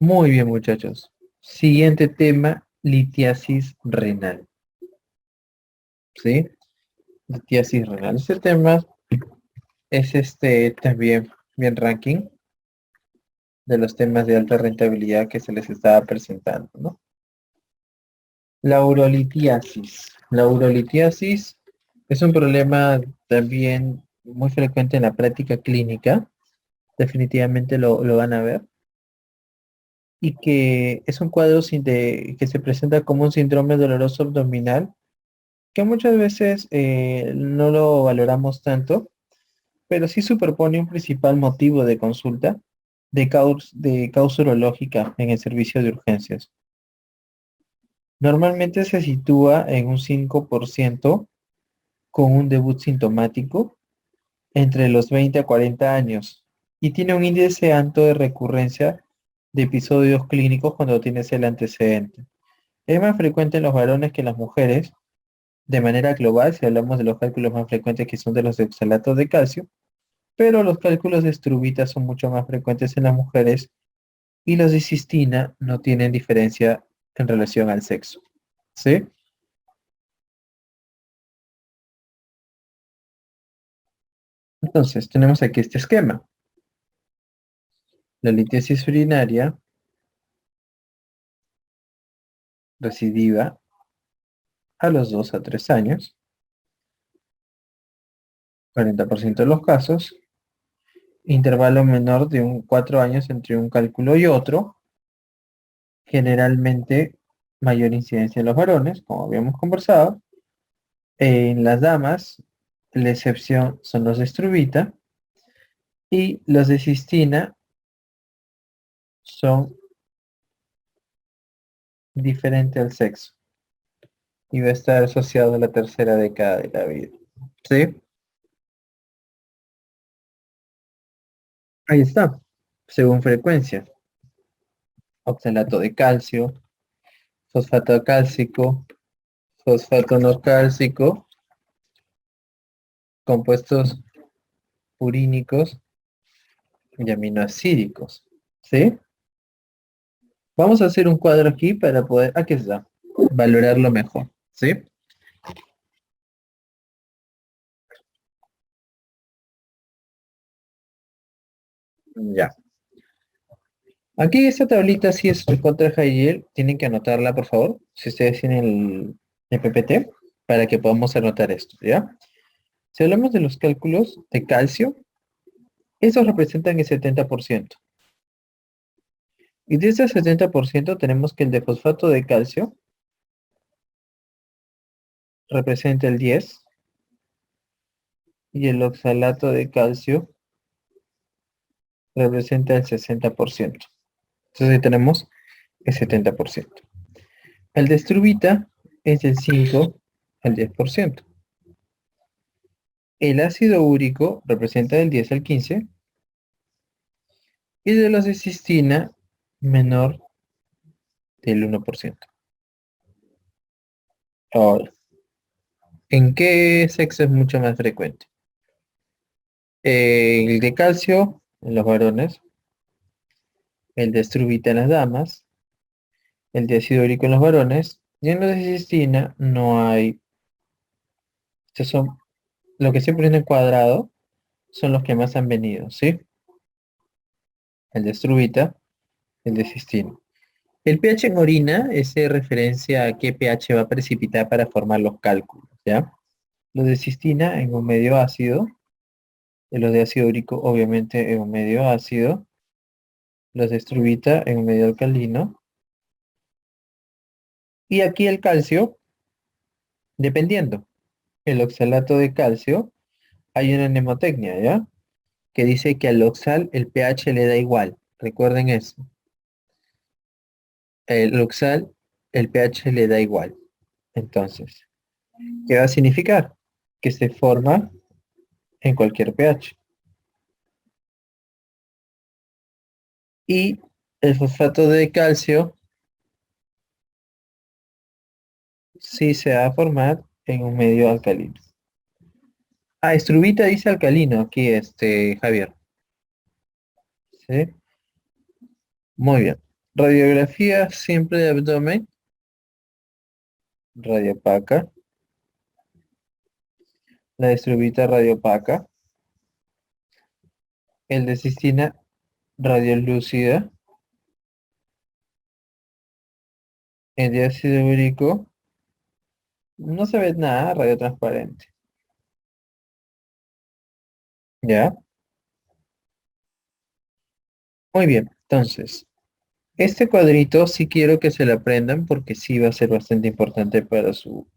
Muy bien, muchachos. Siguiente tema, litiasis renal. ¿Sí? Litiasis renal. Este tema es también bien ranking de los temas de alta rentabilidad que se les estaba presentando, ¿no? La urolitiasis. La urolitiasis es un problema también muy frecuente en la práctica clínica. Definitivamente lo van a ver. Y que es un cuadro que se presenta como un síndrome doloroso abdominal, que muchas veces no lo valoramos tanto, pero sí superpone un principal motivo de consulta de causa urológica en el servicio de urgencias. Normalmente se sitúa en un 5% con un debut sintomático entre los 20 a 40 años y tiene un índice alto de recurrencia de episodios clínicos cuando tienes el antecedente. Es más frecuente en los varones que en las mujeres, de manera global, si hablamos de los cálculos más frecuentes que son de los de oxalatos de calcio, pero los cálculos de estruvita son mucho más frecuentes en las mujeres y los de cistina no tienen diferencia en relación al sexo. ¿Sí? Entonces, tenemos aquí este esquema. La litiasis urinaria recidiva a los 2 a 3 años, 40% de los casos, intervalo menor de 4 años entre un cálculo y otro, generalmente mayor incidencia en los varones, como habíamos conversado. En las damas, la excepción son los de estruvita y los de cistina son diferentes al sexo y va a estar asociado a la tercera década de la vida. ¿Sí? Ahí está, según frecuencia. Oxalato de calcio, fosfato cálcico, fosfato no cálcico, compuestos urínicos y aminoácidicos. ¿Sí? Vamos a hacer un cuadro aquí para poder, aquí está, valorarlo mejor. ¿Sí? Ya. Aquí esta tablita sí es contra Jair, tienen que anotarla, por favor, si ustedes tienen el PPT, para que podamos anotar esto, ¿ya? Si hablamos de los cálculos de calcio, esos representan el 70%. Y de ese 70% tenemos que el de fosfato de calcio representa el 10 y el oxalato de calcio representa el 60%. Entonces ahí tenemos el 70%. El de estrubita es del 5 al 10%. El ácido úrico representa del 10 al 15 y de los de cistina menor del 1%. Ahora, ¿en qué sexo es mucho más frecuente? El de calcio en los varones, el de estrubita en las damas, el de ácido úrico en los varones, y en los de cistina no hay. Estos son, lo que siempre en el cuadrado, son los que más han venido, ¿sí? El de estrubita, el de cistina. El pH en orina es referencia a qué pH va a precipitar para formar los cálculos, ¿ya? Los de cistina en un medio ácido, y los de ácido úrico obviamente en un medio ácido, los de estrubita en un medio alcalino, y aquí el calcio, dependiendo. El oxalato de calcio, hay una mnemotecnia, ¿ya? Que dice que al oxal el pH le da igual. Recuerden eso. El oxal, el pH le da igual. Entonces, ¿qué va a significar? Que se forma en cualquier pH. Y el fosfato de calcio sí se va a formar en un medio alcalino. Ah, estrubita dice alcalino aquí, Javier. ¿Sí? Muy bien. Radiografía simple de abdomen, radiopaca. La distrobita radiopaca. El de cistina, radiolúcida. El de ácido úrico, no se ve nada, radio transparente. ¿Ya? Muy bien, entonces, este cuadrito sí quiero que se lo aprendan porque sí va a ser bastante importante para su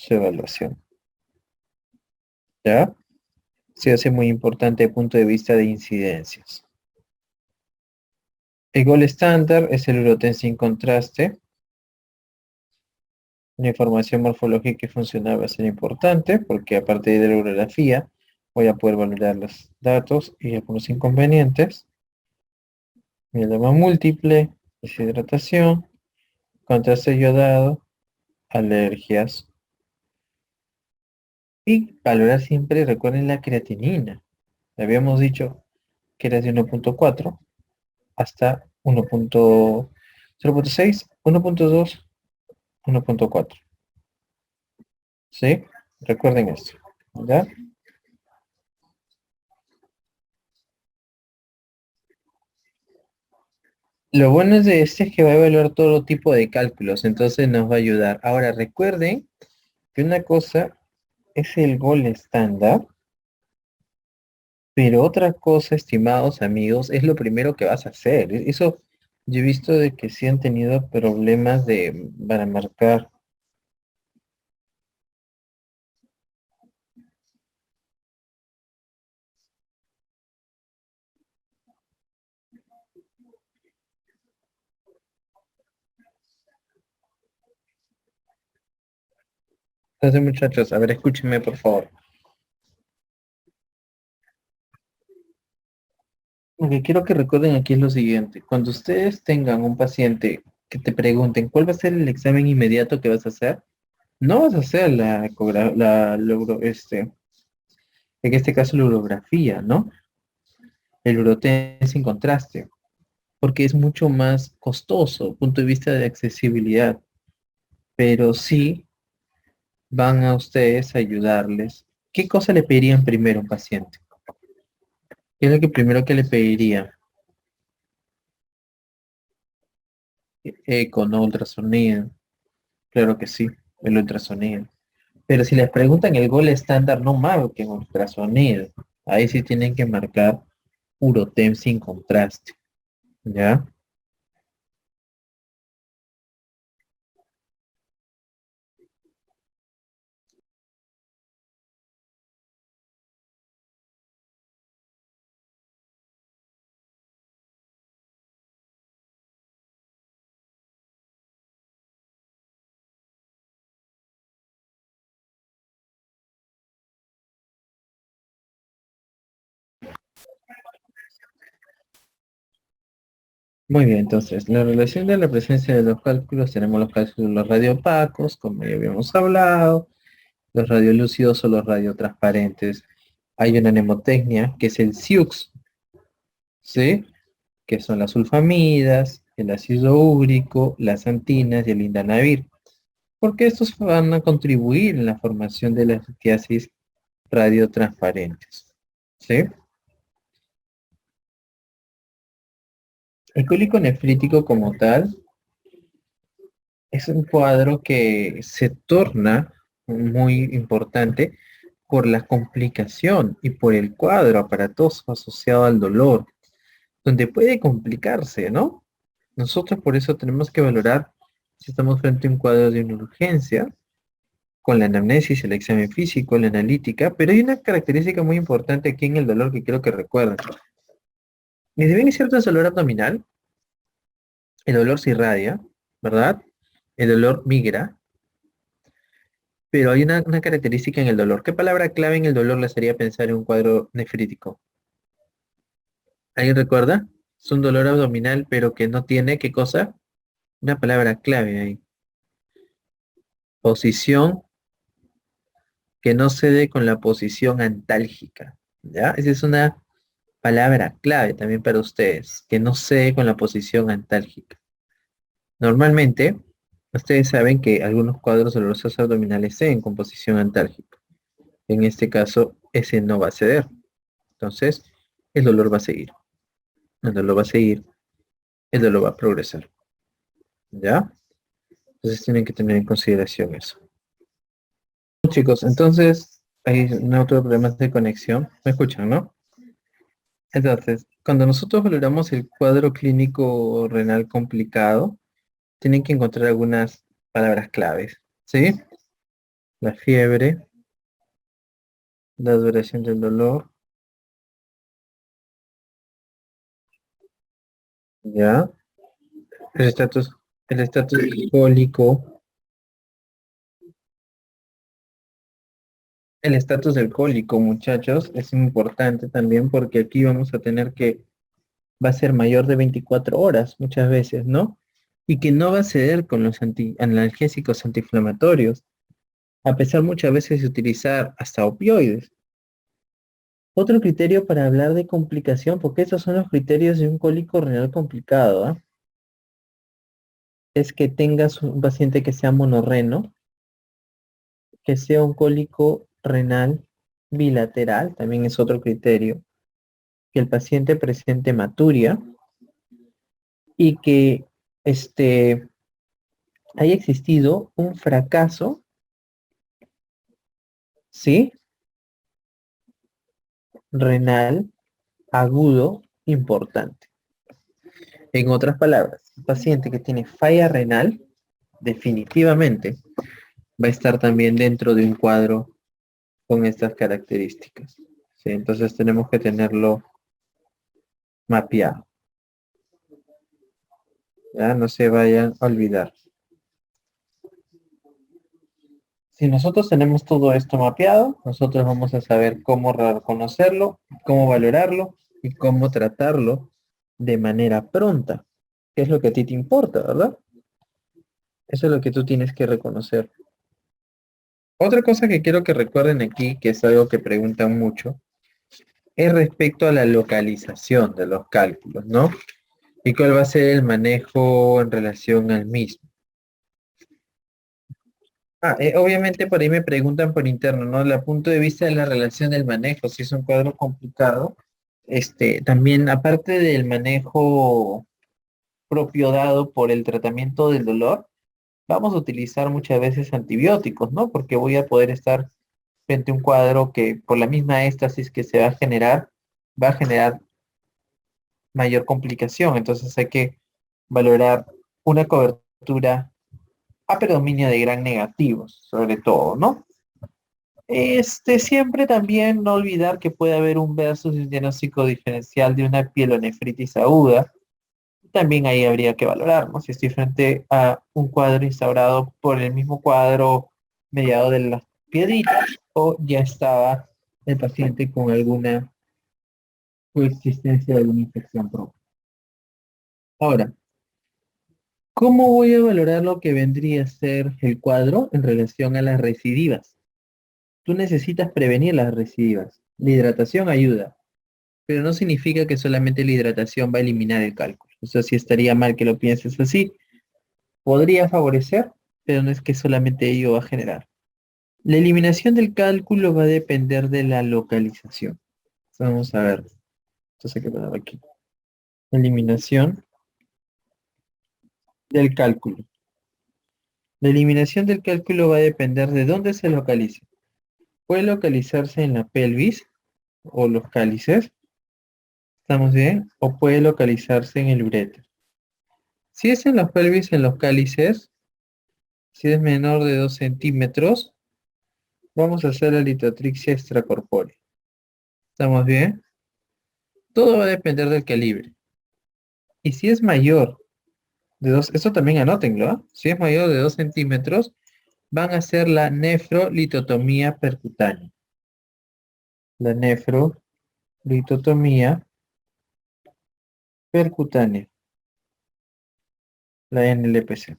evaluación. ¿Ya? Sí va a ser muy importante desde el punto de vista de incidencias. El gol estándar es el uroten sin contraste. La información morfológica y funcional va a ser importante porque a partir de la urografía voy a poder valorar los datos y algunos inconvenientes. Mieloma múltiple, deshidratación, contraste iodado, alergias. Y valorar siempre, recuerden la creatinina. Habíamos dicho que era de 1.4 hasta 1.0.6, 1.2, 1.4. ¿Sí? Recuerden esto. ¿Ya? Lo bueno es de este es que va a evaluar todo tipo de cálculos, entonces nos va a ayudar. Ahora recuerden que una cosa es el gol estándar, pero otra cosa, estimados amigos, es lo primero que vas a hacer. Eso yo he visto de que sí han tenido problemas para marcar. Entonces, muchachos, a ver, escúchenme por favor. Lo que quiero que recuerden aquí es lo siguiente. Cuando ustedes tengan un paciente que te pregunten cuál va a ser el examen inmediato que vas a hacer, no vas a hacer en este caso la urografía, ¿no? El uroten sin contraste, porque es mucho más costoso, punto de vista de accesibilidad, pero sí van a ustedes a ayudarles. ¿Qué cosa le pedirían primero a un paciente? ¿Qué es lo que primero que le pediría? Eco, no ultrasonido. Claro que sí, el ultrasonido. Pero si les preguntan el gol estándar, no marquen ultrasonido. Ahí sí tienen que marcar urotem sin contraste. ¿Ya? Muy bien, entonces, la relación de la presencia de los cálculos, tenemos los cálculos radioopacos, como ya habíamos hablado, los radiolúcidos o los radiotransparentes. Hay una mnemotecnia que es el SIUX, ¿sí? Que son las sulfamidas, el ácido úrico, las antinas y el indanavir, porque estos van a contribuir en la formación de las litiasis radiotransparentes, ¿sí? El cólico nefrítico como tal es un cuadro que se torna muy importante por la complicación y por el cuadro aparatoso asociado al dolor, donde puede complicarse, ¿no? Nosotros por eso tenemos que valorar si estamos frente a un cuadro de una urgencia, con la anamnesis, el examen físico, la analítica, pero hay una característica muy importante aquí en el dolor que quiero que recuerden. Y si bien es cierto el dolor abdominal, el dolor se irradia, ¿verdad? El dolor migra, pero hay una característica en el dolor. ¿Qué palabra clave en el dolor les haría pensar en un cuadro nefrítico? ¿Alguien recuerda? Es un dolor abdominal, pero que no tiene, ¿qué cosa? Una palabra clave ahí. Posición que no cede con la posición antálgica. ¿Ya? Esa es una palabra clave también para ustedes, que no cede con la posición antálgica. Normalmente, ustedes saben que algunos cuadros dolorosos abdominales ceden con posición antálgica. En este caso, ese no va a ceder. Entonces, el dolor va a seguir. El dolor va a seguir. El dolor va a progresar. ¿Ya? Entonces tienen que tener en consideración eso. Chicos, entonces hay otro problema de conexión. ¿Me escuchan, no? Entonces, cuando nosotros valoramos el cuadro clínico renal complicado, tienen que encontrar algunas palabras claves. ¿Sí? La fiebre, la duración del dolor, ¿ya? El estatus, el estatus alcohólico, el estatus alcohólico, muchachos, es importante también porque aquí vamos a tener que va a ser mayor de 24 horas muchas veces, ¿no? Y que no va a ceder con los analgésicos antiinflamatorios, a pesar muchas veces de utilizar hasta opioides. Otro criterio para hablar de complicación, porque estos son los criterios de un cólico renal complicado, ¿ah? Es que tengas un paciente que sea monorreno, que sea un cólico renal bilateral, también es otro criterio, que el paciente presente hematuria y que haya existido un fracaso, ¿sí? Renal agudo importante. En otras palabras, el paciente que tiene falla renal definitivamente va a estar también dentro de un cuadro con estas características. ¿Sí? Entonces tenemos que tenerlo mapeado. Ya no se vayan a olvidar. Si nosotros tenemos todo esto mapeado, nosotros vamos a saber cómo reconocerlo, cómo valorarlo y cómo tratarlo de manera pronta, que es lo que a ti te importa, ¿verdad? Eso es lo que tú tienes que reconocer. Otra cosa que quiero que recuerden aquí, que es algo que preguntan mucho, es respecto a la localización de los cálculos, ¿no? Y cuál va a ser el manejo en relación al mismo. Obviamente por ahí me preguntan por interno, ¿no? El punto de vista de la relación del manejo, si es un cuadro complicado, también aparte del manejo propio dado por el tratamiento del dolor, vamos a utilizar muchas veces antibióticos, ¿no? Porque voy a poder estar frente a un cuadro que por la misma éstasis que se va a generar mayor complicación. Entonces hay que valorar una cobertura a predominio de gran negativos, sobre todo, ¿no? Siempre también no olvidar que puede haber un versus un diagnóstico diferencial de una pielonefritis aguda. También ahí habría que valorar, ¿no? Si estoy frente a un cuadro instaurado por el mismo cuadro mediado de las piedritas o ya estaba el paciente con alguna coexistencia de alguna infección propia. Ahora, ¿cómo voy a valorar lo que vendría a ser el cuadro en relación a las recidivas? Tú necesitas prevenir las recidivas. La hidratación ayuda, pero no significa que solamente la hidratación va a eliminar el cálculo. Eso sí estaría mal que lo pienses así. Podría favorecer, pero no es que solamente ello va a generar. La eliminación del cálculo va a depender de la localización. Vamos a ver. Entonces, ¿qué pasa aquí? Eliminación del cálculo. La eliminación del cálculo va a depender de dónde se localice. Puede localizarse en la pelvis o los cálices. ¿Estamos bien? O puede localizarse en el uréter. Si es en la pelvis, en los cálices, si es menor de 2 centímetros, vamos a hacer la litotripsia extracorpórea. ¿Estamos bien? Todo va a depender del calibre. Y si es mayor de 2, eso también anótenlo, ¿ah? Si es mayor de 2 centímetros, van a hacer la nefrolitotomía percutánea. La nefrolitotomía percutánea, la NLPC.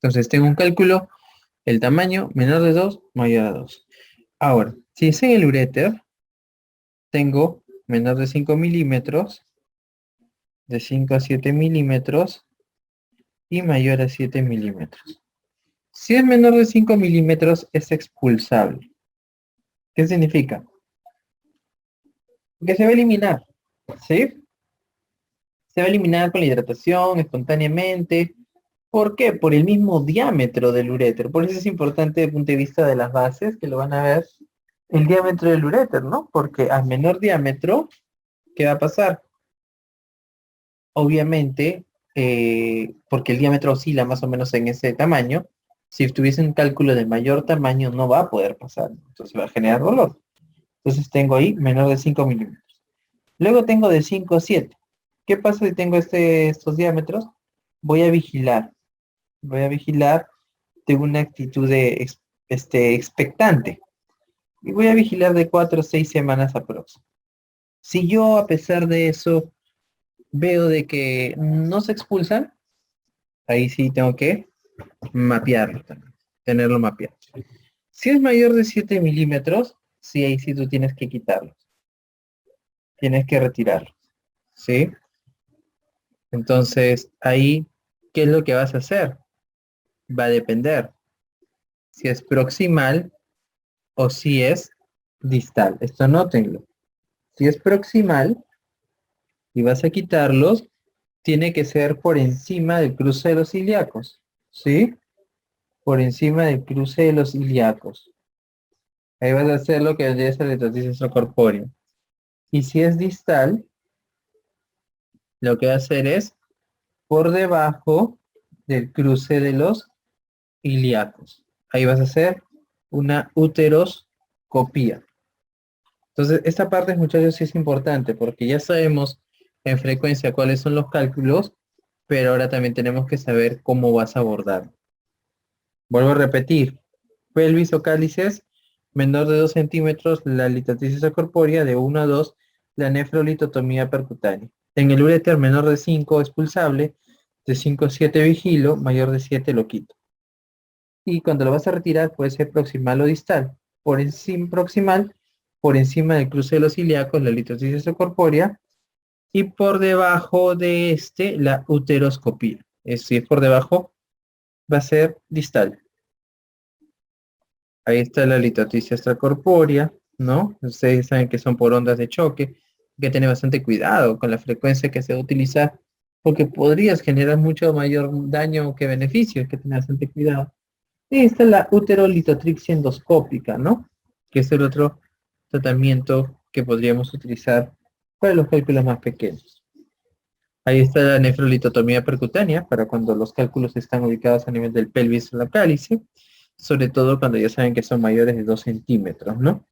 Entonces tengo un cálculo, el tamaño menor de 2, mayor a 2. Ahora, si es en el uréter, tengo menor de 5 milímetros, de 5 a 7 milímetros, y mayor a 7 milímetros. Si es menor de 5 milímetros, es expulsable. ¿Qué significa? Que se va a eliminar, ¿sí? Se va a eliminar con la hidratación espontáneamente. ¿Por qué? Por el mismo diámetro del uréter. Por eso es importante desde el punto de vista de las bases, que lo van a ver, el diámetro del uréter, ¿no? Porque a menor diámetro, ¿qué va a pasar? Obviamente, porque el diámetro oscila más o menos en ese tamaño, si tuviese un cálculo de mayor tamaño no va a poder pasar, entonces va a generar dolor. Entonces tengo ahí menor de 5 milímetros. Luego tengo de 5 a 7. ¿Qué pasa si tengo estos diámetros? Voy a vigilar. Voy a vigilar, tengo una actitud de expectante. Y voy a vigilar de 4 a 6 semanas aproximadamente. Si yo a pesar de eso veo de que no se expulsan, ahí sí tengo que mapearlo también, tenerlo mapeado. Si es mayor de 7 milímetros, sí, ahí sí tú tienes que quitarlo, tienes que retirarlo, ¿sí? Entonces, ahí, ¿qué es lo que vas a hacer? Va a depender si es proximal o si es distal. Esto anótenlo. Si es proximal y vas a quitarlos, tiene que ser por encima del cruce de los ilíacos, ¿sí? Por encima del cruce de los ilíacos. Ahí vas a hacer lo que vendría a ser la hidratación corpórea. Y si es distal, lo que va a hacer es por debajo del cruce de los ilíacos. Ahí vas a hacer una uteroscopía. Entonces, esta parte, muchachos, sí es importante porque ya sabemos en frecuencia cuáles son los cálculos, pero ahora también tenemos que saber cómo vas a abordar. Vuelvo a repetir, pelvis o cálices menor de 2 centímetros, la litotisis corpórea de 1 a 2, la nefrolitotomía percutánea. En el uréter menor de 5 expulsable, de 5 a 7 vigilo, mayor de 7 lo quito. Y cuando lo vas a retirar puede ser proximal o distal. Por encima proximal, por encima del cruce de los ilíacos, la litotisis corpórea, y por debajo de la uteroscopía. Es decir, por debajo va a ser distal. Ahí está la litotisis extracorpórea, ¿no? Ustedes saben que son por ondas de choque. Hay que tener bastante cuidado con la frecuencia que se va a utilizar, porque podrías generar mucho mayor daño que beneficio. Hay que tener bastante cuidado. Y está la uterolitotripsia endoscópica, ¿no? Que es el otro tratamiento que podríamos utilizar para los cálculos más pequeños. Ahí está la nefrolitotomía percutánea, para cuando los cálculos están ubicados a nivel del pelvis o la cálice, sobre todo cuando ya saben que son mayores de 2 centímetros, ¿no?